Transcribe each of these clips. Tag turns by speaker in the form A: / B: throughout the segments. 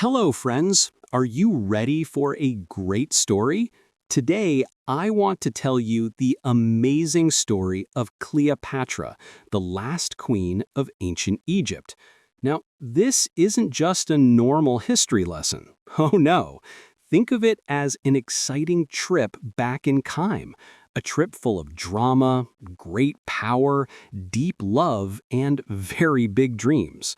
A: Hello, friends. Are you ready for a great story? Today, I want to tell you the amazing story of Cleopatra, the last queen of ancient Egypt. Now, this isn't just a normal history lesson. Oh no. Think of it as an exciting trip back in time, a trip full of drama, great power, deep love, and very big dreams.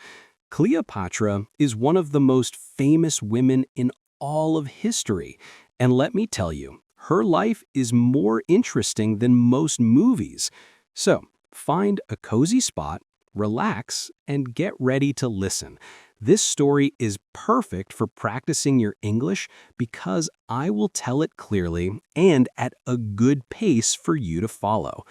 A: Cleopatra is one of the most famous women in all of history, and let me tell you, her life is more interesting than most movies. So, find a cozy spot, relax, and get ready to listen. This story is perfect for practicing your English because I will tell it clearly and at a good pace for you to follow.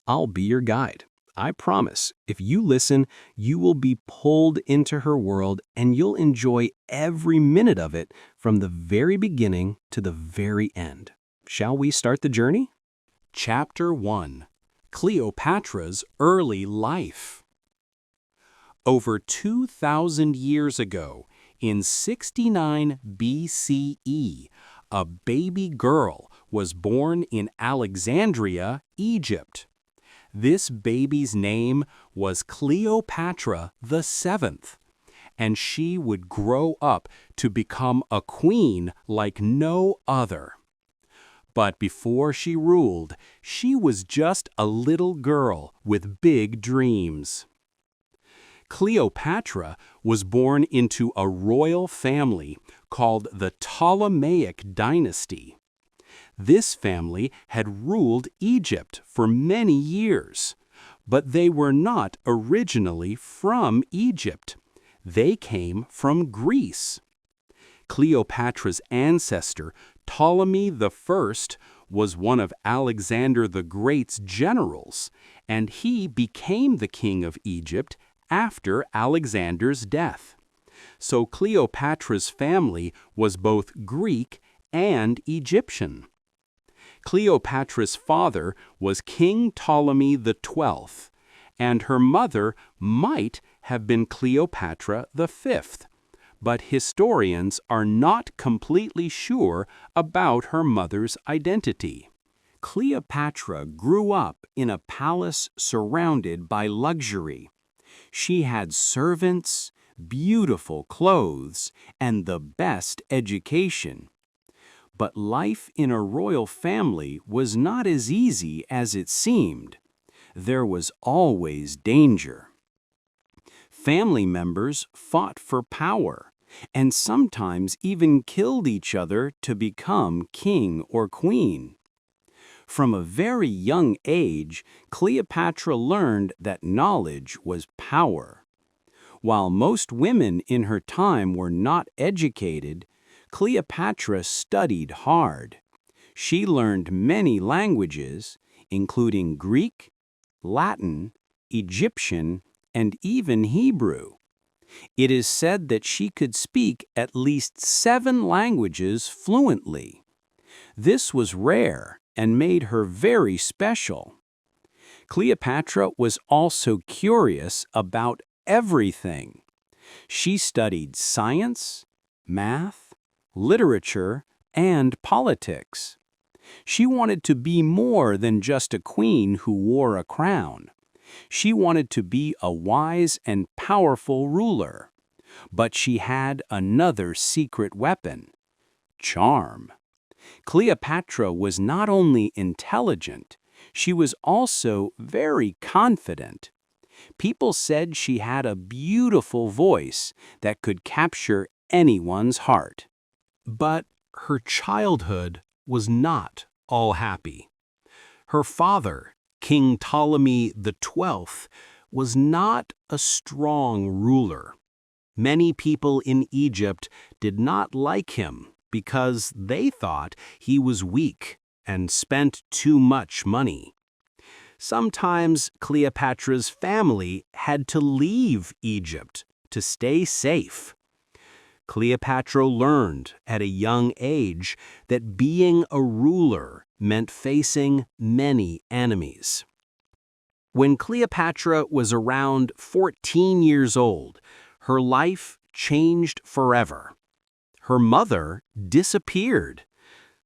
A: I'll be your guide. I promise, if you listen, you will be pulled into her world and you'll enjoy every minute of it from the very beginning to the very end. Shall we start the journey? Chapter 1. Cleopatra's Early Life. Over 2,000 years ago, in 69 BCE, a baby girl was born in Alexandria, Egypt. This baby's name was Cleopatra the Seventh, and she would grow up to become a queen like no other. But before she ruled, she was just a little girl with big dreams. Cleopatra was born into a royal family called the Ptolemaic dynasty. This family had ruled Egypt for many years, but they were not originally from Egypt. They came from Greece. Cleopatra's ancestor, Ptolemy I, was one of Alexander the Great's generals, and he became the king of Egypt after Alexander's death. So Cleopatra's family was both Greek and Egyptian. Cleopatra's father was King Ptolemy XII, and her mother might have been Cleopatra V, but historians are not completely sure about her mother's identity. Cleopatra grew up in a palace surrounded by luxury. She had servants, beautiful clothes, and the best education. But life in a royal family was not as easy as it seemed. There was always danger. Family members fought for power, and sometimes even killed each other to become king or queen. From a very young age, Cleopatra learned that knowledge was power. While most women in her time were not educated, Cleopatra studied hard. She learned many languages, including Greek, Latin, Egyptian, and even Hebrew. It is said that she could speak at least 7 languages fluently. This was rare and made her very special. Cleopatra was also curious about everything. She studied science, math, literature, and politics. She wanted to be more than just a queen who wore a crown. She wanted to be a wise and powerful ruler. But she had another secret weapon: charm. Cleopatra was not only intelligent, she was also very confident. People said she had a beautiful voice that could capture anyone's heart. But her childhood was not all happy. Her father, King Ptolemy XII, was not a strong ruler. Many people in Egypt did not like him because they thought he was weak and spent too much money. Sometimes Cleopatra's family had to leave Egypt to stay safe. Cleopatra learned at a young age that being a ruler meant facing many enemies. When Cleopatra was around 14 years old, her life changed forever. Her mother disappeared.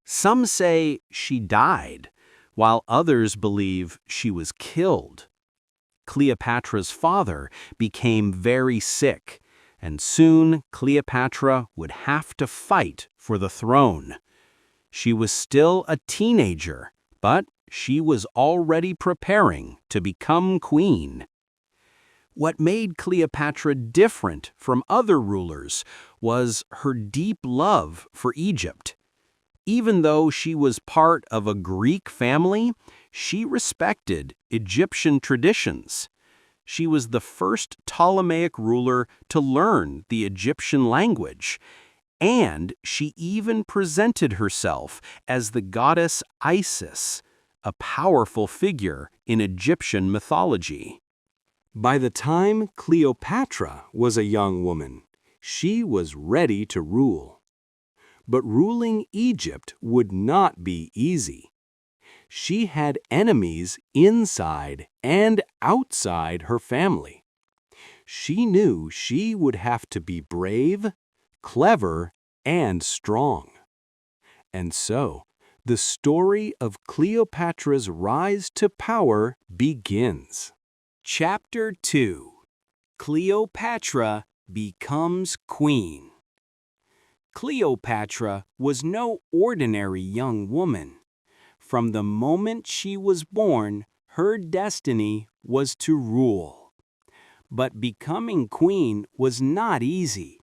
A: Some say she died, while others believe she was killed. Cleopatra's father became very sick, and soon Cleopatra would have to fight for the throne. She was still a teenager, but she was already preparing to become queen. What made Cleopatra different from other rulers was her deep love for Egypt. Even though she was part of a Greek family, she respected Egyptian traditions. She was the first Ptolemaic ruler to learn the Egyptian language, and she even presented herself as the goddess Isis, a powerful figure in Egyptian mythology. By the time Cleopatra was a young woman, she was ready to rule. But ruling Egypt would not be easy. She had enemies inside and outside her family. She knew she would have to be brave, clever, and strong. And so, the story of Cleopatra's rise to power begins. Chapter 2. Cleopatra becomes queen. Cleopatra was no ordinary young woman. From the moment she was born, her destiny was to rule. But becoming queen was not easy.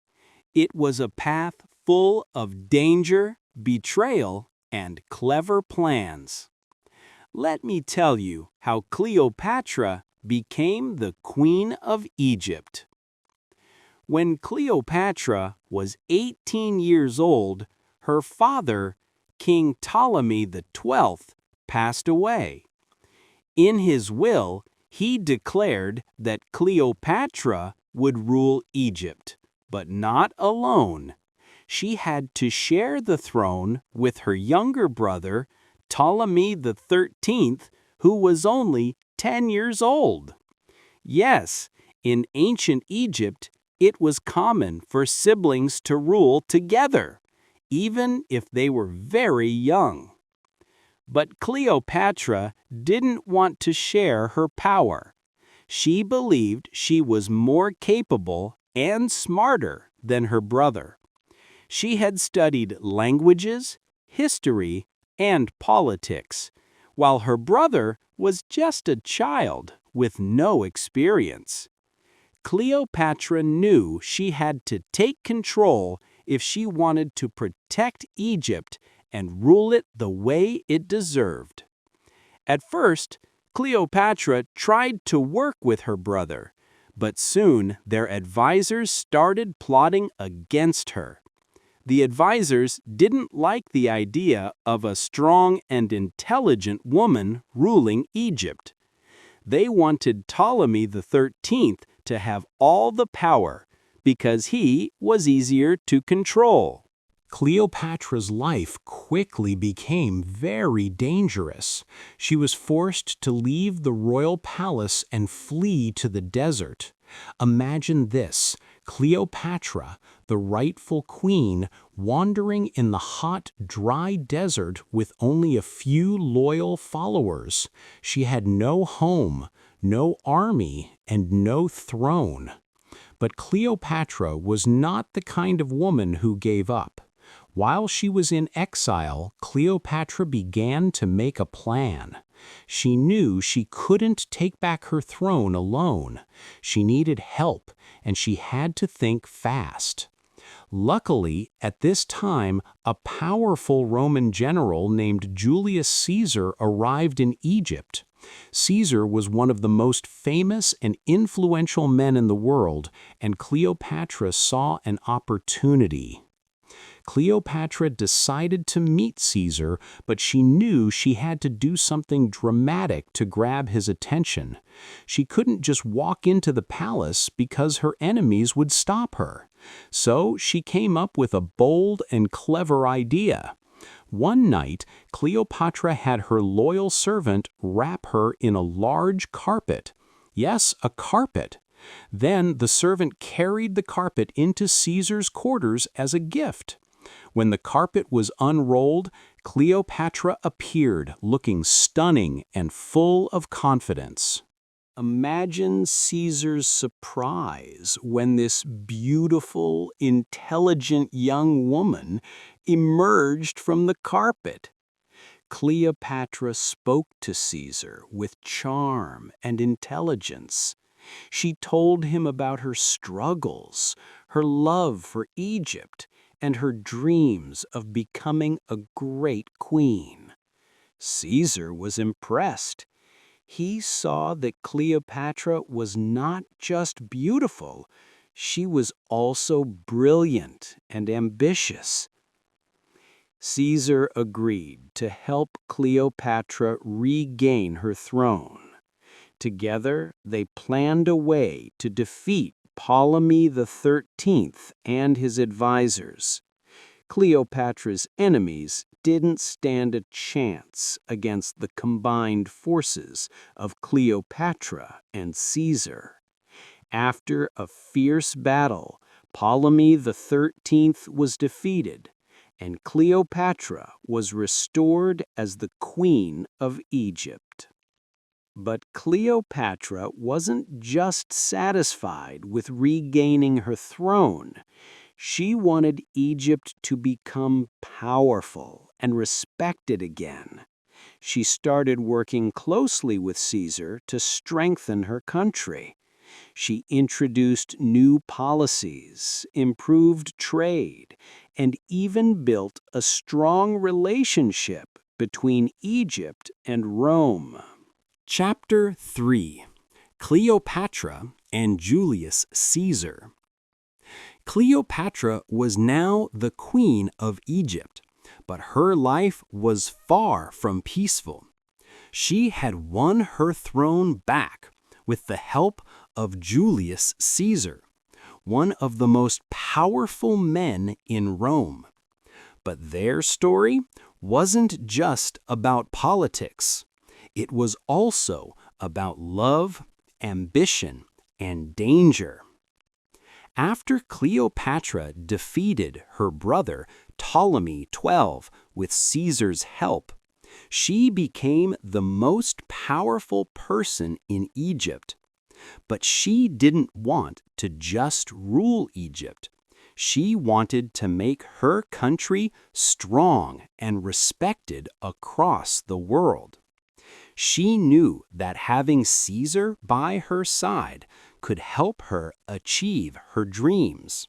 A: It was a path full of danger, betrayal, and clever plans. Let me tell you how Cleopatra became the Queen of Egypt. When Cleopatra was 18 years old, her father, King Ptolemy XII, passed away. In his will, he declared that Cleopatra would rule Egypt, but not alone. She had to share the throne with her younger brother, Ptolemy XIII, who was only 10 years old. Yes, in ancient Egypt, it was common for siblings to rule together, even if they were very young. But Cleopatra didn't want to share her power. She believed she was more capable and smarter than her brother. She had studied languages, history, and politics, while her brother was just a child with no experience. Cleopatra knew she had to take control if she wanted to protect Egypt and rule it the way it deserved. At first, Cleopatra tried to work with her brother, but soon their advisors started plotting against her. The advisors didn't like the idea of a strong and intelligent woman ruling Egypt. They wanted Ptolemy XIII to have all the power because he was easier to control. Cleopatra's life quickly became very dangerous. She was forced to leave the royal palace and flee to the desert. Imagine this: Cleopatra, the rightful queen, wandering in the hot, dry desert with only a few loyal followers. She had no home, no army, and no throne. But Cleopatra was not the kind of woman who gave up. While she was in exile, Cleopatra began to make a plan. She knew she couldn't take back her throne alone. She needed help, and she had to think fast. Luckily, at this time, a powerful Roman general named Julius Caesar arrived in Egypt. Caesar was one of the most famous and influential men in the world, and Cleopatra saw an opportunity. Cleopatra decided to meet Caesar, but she knew she had to do something dramatic to grab his attention. She couldn't just walk into the palace because her enemies would stop her. So she came up with a bold and clever idea. One night, Cleopatra had her loyal servant wrap her in a large carpet. Yes, a carpet. Then the servant carried the carpet into Caesar's quarters as a gift. When the carpet was unrolled, Cleopatra appeared, looking stunning and full of confidence. Imagine Caesar's surprise when this beautiful, intelligent young woman emerged from the carpet. Cleopatra spoke to Caesar with charm and intelligence. She told him about her struggles, her love for Egypt, and her dreams of becoming a great queen. Caesar was impressed. He saw that Cleopatra was not just beautiful, she was also brilliant and ambitious. Caesar agreed to help Cleopatra regain her throne. Together, they planned a way to defeat Ptolemy XIII and his advisors. Cleopatra's enemies didn't stand a chance against the combined forces of Cleopatra and Caesar. After a fierce battle, Ptolemy XIII was defeated, and Cleopatra was restored as the Queen of Egypt. But Cleopatra wasn't just satisfied with regaining her throne. She wanted Egypt to become powerful and respected again. She started working closely with Caesar to strengthen her country. She introduced new policies, improved trade, and even built a strong relationship between Egypt and Rome. Chapter 3. Cleopatra and Julius Caesar. Cleopatra was now the queen of Egypt, but her life was far from peaceful. She had won her throne back with the help of Julius Caesar, one of the most powerful men in Rome. But their story wasn't just about politics. It was also about love, ambition, and danger. After Cleopatra defeated her brother Ptolemy XII with Caesar's help, she became the most powerful person in Egypt. But she didn't want to just rule Egypt. She wanted to make her country strong and respected across the world. She knew that having Caesar by her side could help her achieve her dreams.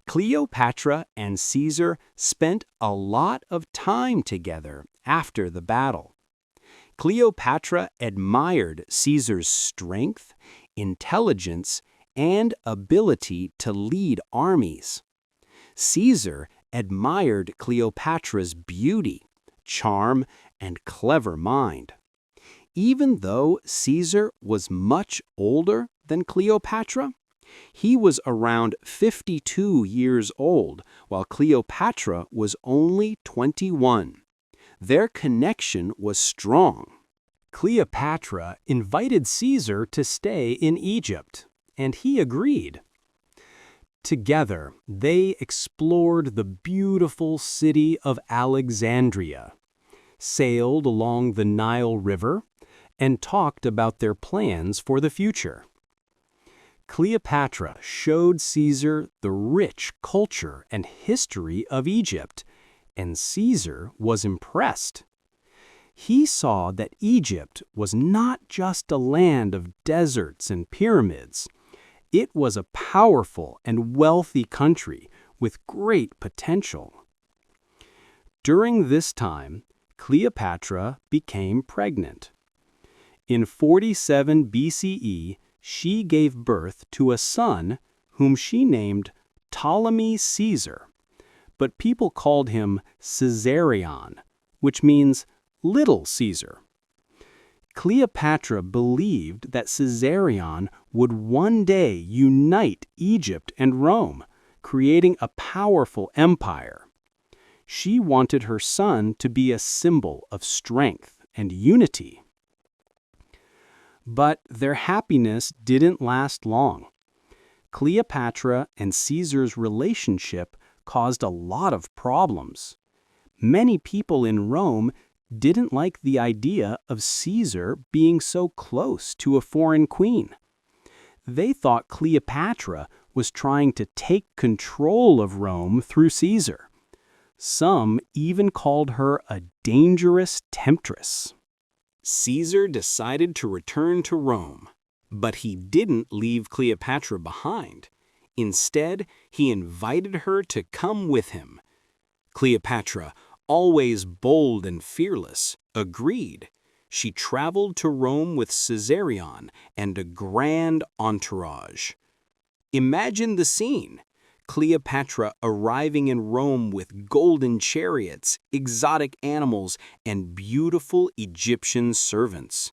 A: Cleopatra and Caesar spent a lot of time together after the battle. Cleopatra admired Caesar's strength, intelligence, and ability to lead armies. Caesar admired Cleopatra's beauty, charm, and clever mind. Even though Caesar was much older than Cleopatra, he was around 52 years old, while Cleopatra was only 21. Their connection was strong. Cleopatra invited Caesar to stay in Egypt, and he agreed. Together, they explored the beautiful city of Alexandria, sailed along the Nile River, and talked about their plans for the future. Cleopatra showed Caesar the rich culture and history of Egypt, and Caesar was impressed. He saw that Egypt was not just a land of deserts and pyramids. It was a powerful and wealthy country with great potential. During this time, Cleopatra became pregnant. In 47 BCE, she gave birth to a son whom she named Ptolemy Caesar, but people called him Caesarion, which means Little Caesar. Cleopatra believed that Caesarion would one day unite Egypt and Rome, creating a powerful empire. She wanted her son to be a symbol of strength and unity. But their happiness didn't last long. Cleopatra and Caesar's relationship caused a lot of problems. Many people in Rome didn't like the idea of Caesar being so close to a foreign queen. They thought Cleopatra was trying to take control of Rome through Caesar. Some even called her a dangerous temptress. Caesar decided to return to Rome, but he didn't leave Cleopatra behind. Instead, he invited her to come with him. Cleopatra, always bold and fearless, agreed. She traveled to Rome with Caesarion and a grand entourage. Imagine the scene. Cleopatra arriving in Rome with golden chariots, exotic animals, and beautiful Egyptian servants.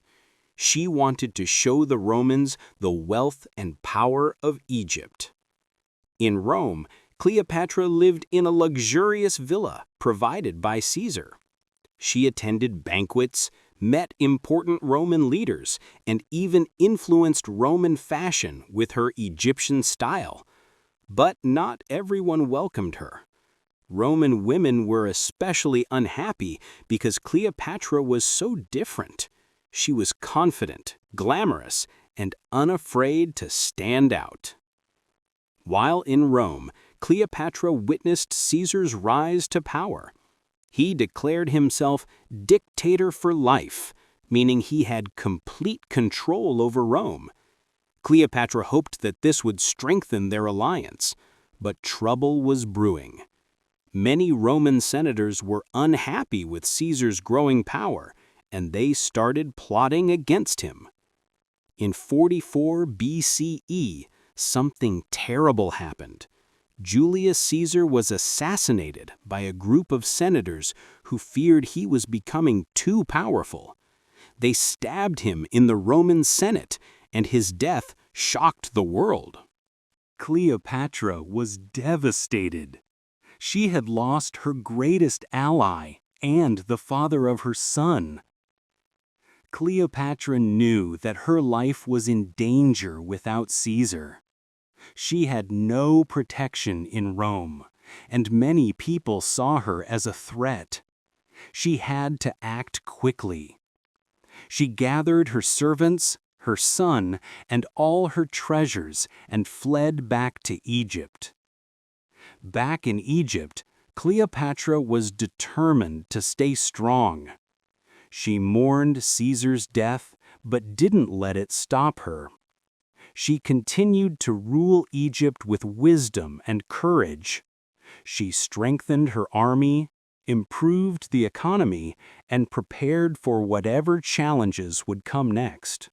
A: She wanted to show the Romans the wealth and power of Egypt. In Rome, Cleopatra lived in a luxurious villa provided by Caesar. She attended banquets, met important Roman leaders, and even influenced Roman fashion with her Egyptian style. But not everyone welcomed her. Roman women were especially unhappy because Cleopatra was so different. She was confident, glamorous, and unafraid to stand out. While in Rome, Cleopatra witnessed Caesar's rise to power. He declared himself dictator for life, meaning he had complete control over Rome. Cleopatra hoped that this would strengthen their alliance, but trouble was brewing. Many Roman senators were unhappy with Caesar's growing power, and they started plotting against him. In 44 BCE, something terrible happened. Julius Caesar was assassinated by a group of senators who feared he was becoming too powerful. They stabbed him in the Roman Senate, and his death shocked the world. Cleopatra was devastated. She had lost her greatest ally and the father of her son. Cleopatra knew that her life was in danger without Caesar. She had no protection in Rome, and many people saw her as a threat. She had to act quickly. She gathered her servants, her son, and all her treasures and fled back to Egypt. Back in Egypt, Cleopatra was determined to stay strong. She mourned Caesar's death, but didn't let it stop her. She continued to rule Egypt with wisdom and courage. She strengthened her army, improved the economy, and prepared for whatever challenges would come next.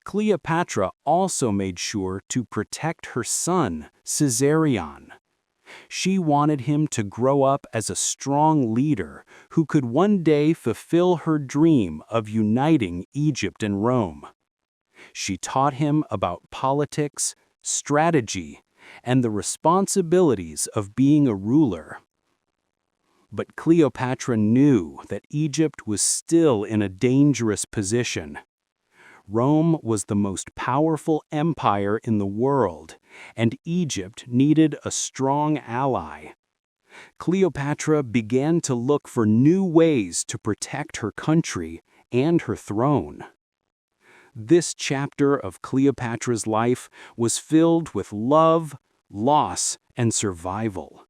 A: Cleopatra also made sure to protect her son, Caesarion. She wanted him to grow up as a strong leader who could one day fulfill her dream of uniting Egypt and Rome. She taught him about politics, strategy, and the responsibilities of being a ruler. But Cleopatra knew that Egypt was still in a dangerous position. Rome was the most powerful empire in the world, and Egypt needed a strong ally. Cleopatra began to look for new ways to protect her country and her throne. This chapter of Cleopatra's life was filled with love, loss, and survival.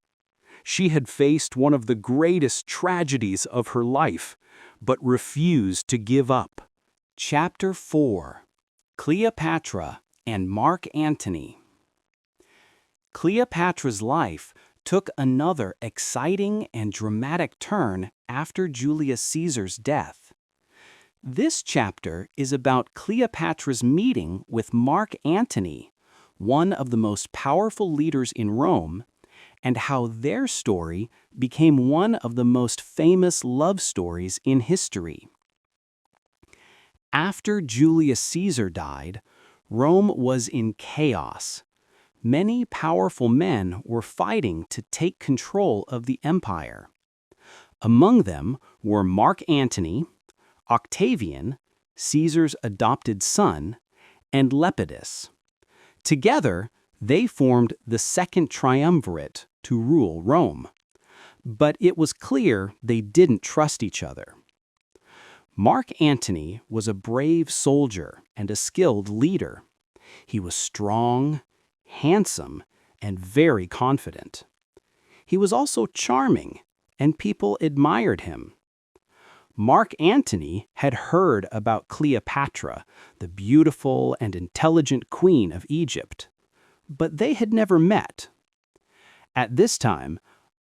A: She had faced one of the greatest tragedies of her life, but refused to give up. Chapter 4: Cleopatra and Mark Antony. Cleopatra's life took another exciting and dramatic turn after Julius Caesar's death. This chapter is about Cleopatra's meeting with Mark Antony, one of the most powerful leaders in Rome, and how their story became one of the most famous love stories in history. After Julius Caesar died, Rome was in chaos. Many powerful men were fighting to take control of the empire. Among them were Mark Antony, Octavian, Caesar's adopted son, and Lepidus. Together, they formed the second triumvirate to rule Rome. But it was clear they didn't trust each other. Mark Antony was a brave soldier and a skilled leader. He was strong, handsome, and very confident. He was also charming, and people admired him. Mark Antony had heard about Cleopatra, the beautiful and intelligent queen of Egypt, but they had never met. At this time,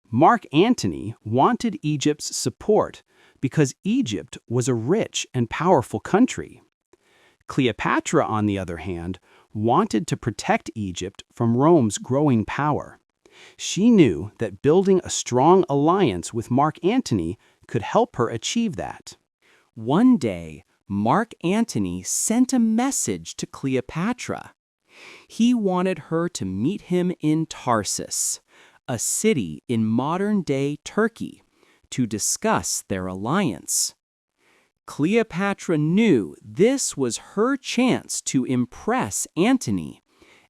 A: Mark Antony wanted Egypt's support because Egypt was a rich and powerful country. Cleopatra, on the other hand, wanted to protect Egypt from Rome's growing power. She knew that building a strong alliance with Mark Antony could help her achieve that. One day, Mark Antony sent a message to Cleopatra. He wanted her to meet him in Tarsus, a city in modern-day Turkey, to discuss their alliance. Cleopatra knew this was her chance to impress Antony,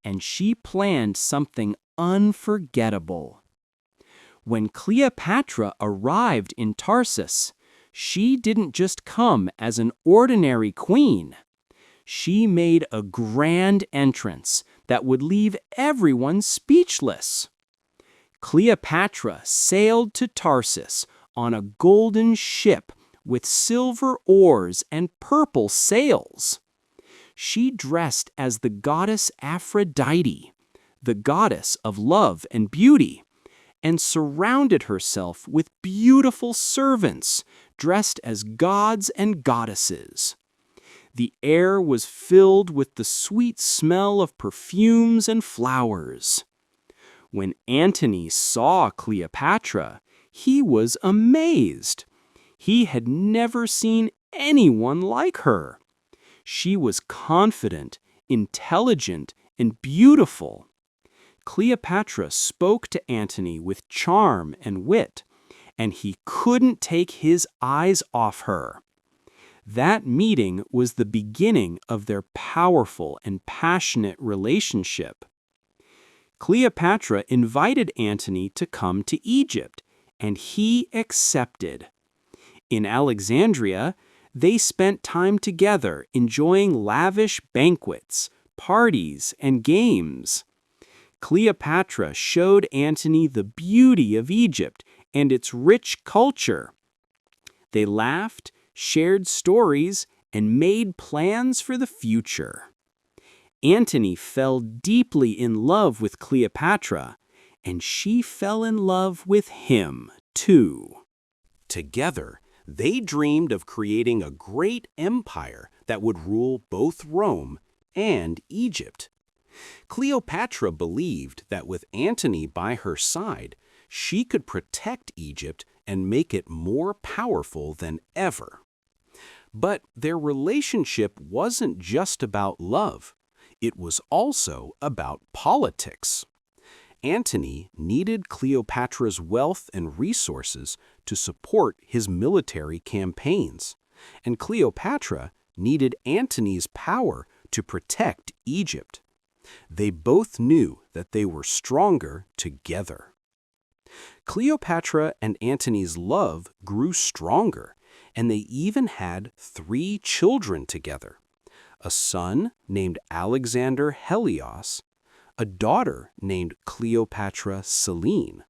A: and she planned something unforgettable. When Cleopatra arrived in Tarsus, she didn't just come as an ordinary queen. She made a grand entrance that would leave everyone speechless. Cleopatra sailed to Tarsus on a golden ship with silver oars and purple sails. She dressed as the goddess Aphrodite, the goddess of love and beauty, and surrounded herself with beautiful servants dressed as gods and goddesses. The air was filled with the sweet smell of perfumes and flowers. When Antony saw Cleopatra, he was amazed. He had never seen anyone like her. She was confident, intelligent, and beautiful. Cleopatra spoke to Antony with charm and wit, and he couldn't take his eyes off her. That meeting was the beginning of their powerful and passionate relationship. Cleopatra invited Antony to come to Egypt, and he accepted. In Alexandria, they spent time together enjoying lavish banquets, parties, and games. Cleopatra showed Antony the beauty of Egypt and its rich culture. They laughed, shared stories, and made plans for the future. Antony fell deeply in love with Cleopatra, and she fell in love with him, too. Together, they dreamed of creating a great empire that would rule both Rome and Egypt. Cleopatra believed that with Antony by her side, she could protect Egypt and make it more powerful than ever. But their relationship wasn't just about love. It was also about politics. Antony needed Cleopatra's wealth and resources to support his military campaigns, and Cleopatra needed Antony's power to protect Egypt. They both knew that they were stronger together. Cleopatra and Antony's love grew stronger, and they even had 3 children together: a son named Alexander Helios, a daughter named Cleopatra Selene,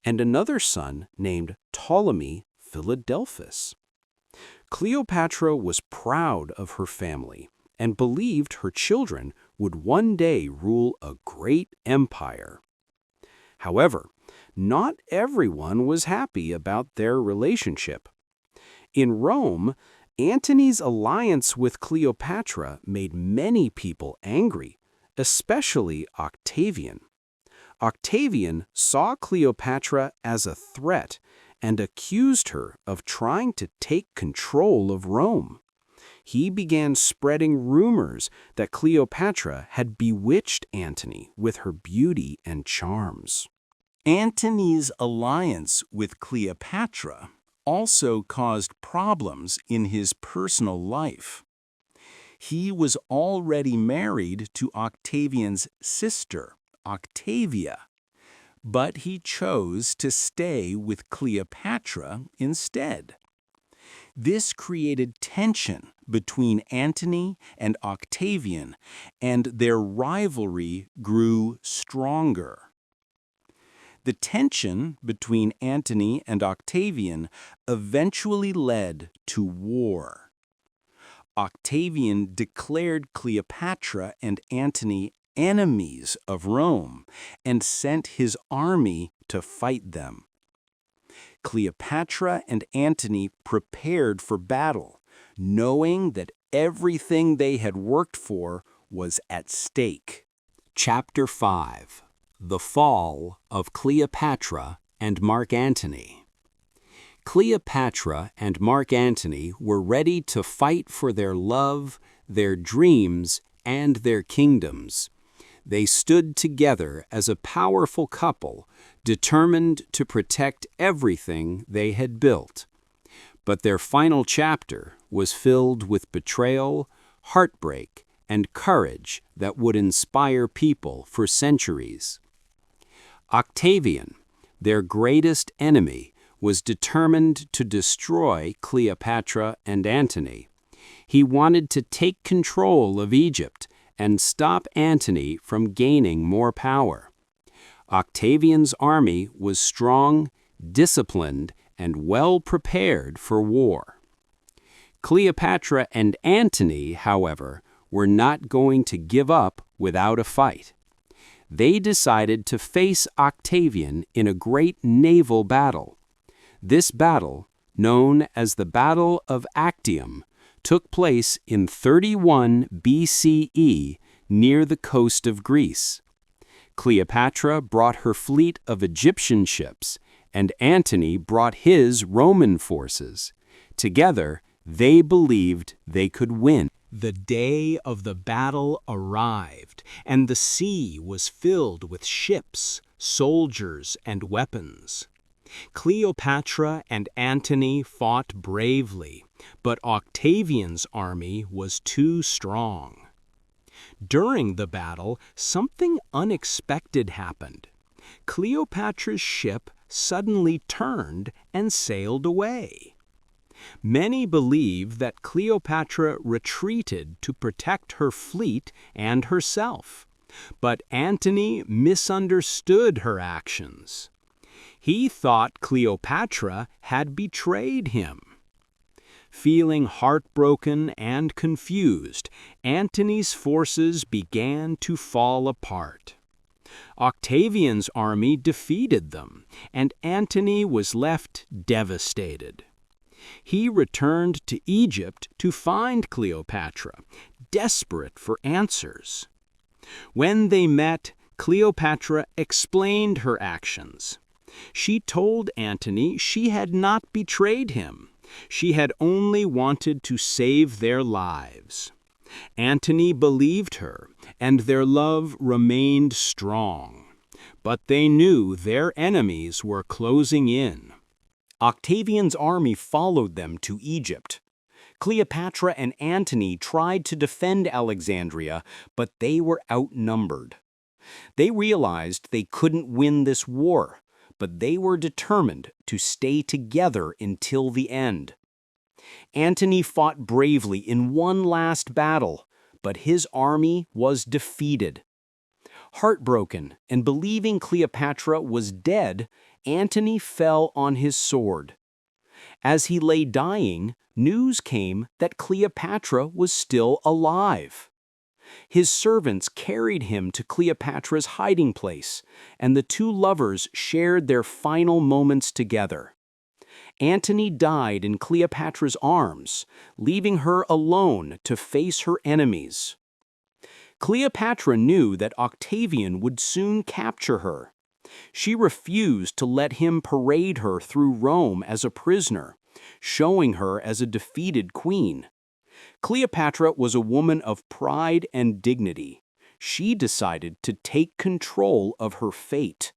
A: and another son named Ptolemy Philadelphus. Cleopatra was proud of her family and believed her children would one day rule a great empire. However, not everyone was happy about their relationship. In Rome, Antony's alliance with Cleopatra made many people angry, especially Octavian. Octavian saw Cleopatra as a threat and accused her of trying to take control of Rome. He began spreading rumors that Cleopatra had bewitched Antony with her beauty and charms. Antony's alliance with Cleopatra also caused problems in his personal life.
B: He was already married to Octavian's sister, Octavia, but he chose to stay with Cleopatra instead. This created tension between Antony and Octavian, and their rivalry grew stronger. The tension between Antony and Octavian eventually led to war. Octavian declared Cleopatra and Antony enemies of Rome and sent his army to fight them. Cleopatra and Antony prepared for battle, knowing that everything they had worked for was at stake.
A: Chapter 5. The Fall of Cleopatra and Mark Antony. Cleopatra and Mark Antony were ready to fight for their love, their dreams, and their kingdoms. They stood together as a powerful couple, determined to protect everything they had built. But their final chapter was filled with betrayal, heartbreak, and courage that would inspire people for centuries. Octavian, their greatest enemy, was determined to destroy Cleopatra and Antony. He wanted to take control of Egypt and stop Antony from gaining more power. Octavian's army was strong, disciplined, and well prepared for war. Cleopatra and Antony, however, were not going to give up without a fight. They decided to face Octavian in a great naval battle. This battle, known as the Battle of Actium, took place in 31 BCE near the coast of Greece. Cleopatra brought her fleet of Egyptian ships, and Antony brought his Roman forces. Together, they believed they could win. The day of the battle arrived, and the sea was filled with ships, soldiers, and weapons. Cleopatra and Antony fought bravely, but Octavian's army was too strong. During the battle, something unexpected happened. Cleopatra's ship suddenly turned and sailed away. Many believe that Cleopatra retreated to protect her fleet and herself, but Antony misunderstood her actions. He thought Cleopatra had betrayed him. Feeling heartbroken and confused, Antony's forces began to fall apart. Octavian's army defeated them, and Antony was left devastated. He returned to Egypt to find Cleopatra, desperate for answers. When they met, Cleopatra explained her actions. She told Antony she had not betrayed him. She had only wanted to save their lives. Antony believed her, and their love remained strong. But they knew their enemies were closing in. Octavian's army followed them to Egypt. Cleopatra and Antony tried to defend Alexandria, but they were outnumbered. They realized they couldn't win this war, but they were determined to stay together until the end. Antony fought bravely in one last battle, but his army was defeated. Heartbroken and believing Cleopatra was dead, Antony fell on his sword. As he lay dying, news came that Cleopatra was still alive. His servants carried him to Cleopatra's hiding place, and the two lovers shared their final moments together. Antony died in Cleopatra's arms, leaving her alone to face her enemies. Cleopatra knew that Octavian would soon capture her. She refused to let him parade her through Rome as a prisoner, showing her as a defeated queen. Cleopatra was a woman of pride and dignity. She decided to take control of her fate.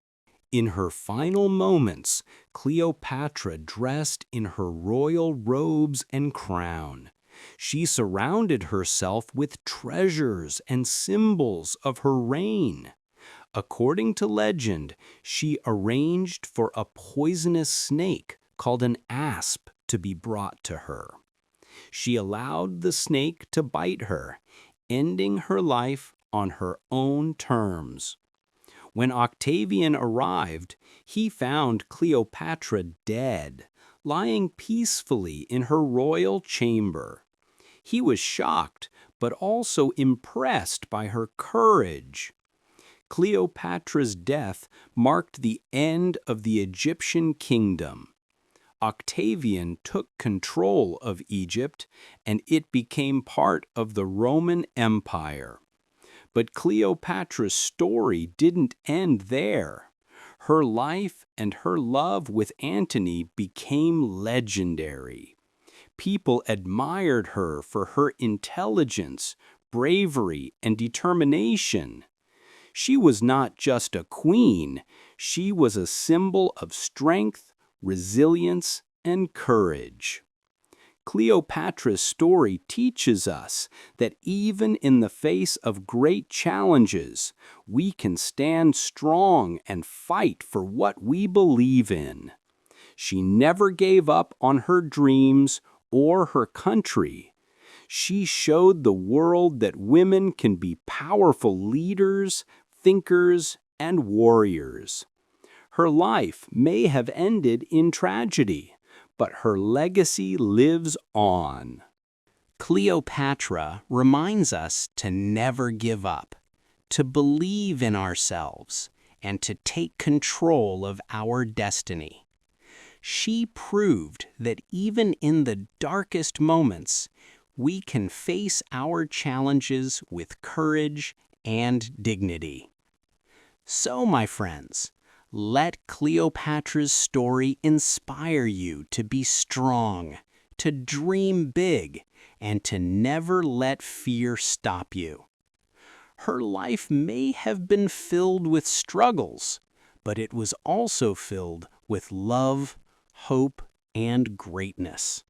A: In her final moments, Cleopatra dressed in her royal robes and crown.
B: She surrounded herself with treasures and symbols of her reign. According to legend, she arranged for a poisonous snake called an asp to be brought to her. She allowed the snake to bite her, ending her life on her own terms. When Octavian arrived, he found Cleopatra dead, lying peacefully in her royal chamber. He was shocked, but also impressed by her courage. Cleopatra's death marked the end of the Egyptian kingdom. Octavian took control of Egypt, and it became part of the Roman Empire. But Cleopatra's story didn't end there. Her life and her love with Antony became legendary. People admired her for her intelligence, bravery, and determination. She was not just a queen, she was a symbol of strength, resilience, and courage. Cleopatra's story teaches us that even in the face of great challenges, we can stand strong and fight for what we believe in. She never gave up on her dreams or her country. She showed the world that women can be powerful leaders, thinkers, and warriors. Her life may have ended in tragedy, but her legacy lives on. Cleopatra reminds us to never give up, to believe in ourselves, and to take control of our destiny. She proved that even in the darkest moments, we can face our challenges with courage and dignity. So, my friends, let Cleopatra's story inspire you to be strong, to dream big, and to never let fear stop you. Her life may have been filled with struggles, but it was also filled with love, hope, and greatness.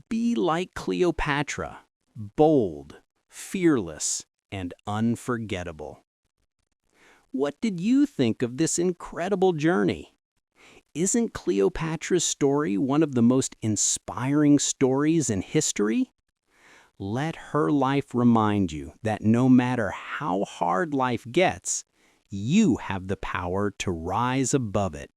B: Be like Cleopatra, bold, fearless, and unforgettable. What did you think of this incredible journey? Isn't Cleopatra's story one of the most inspiring stories in history? Let her life remind you that no matter how hard life gets, you have the power to rise above it.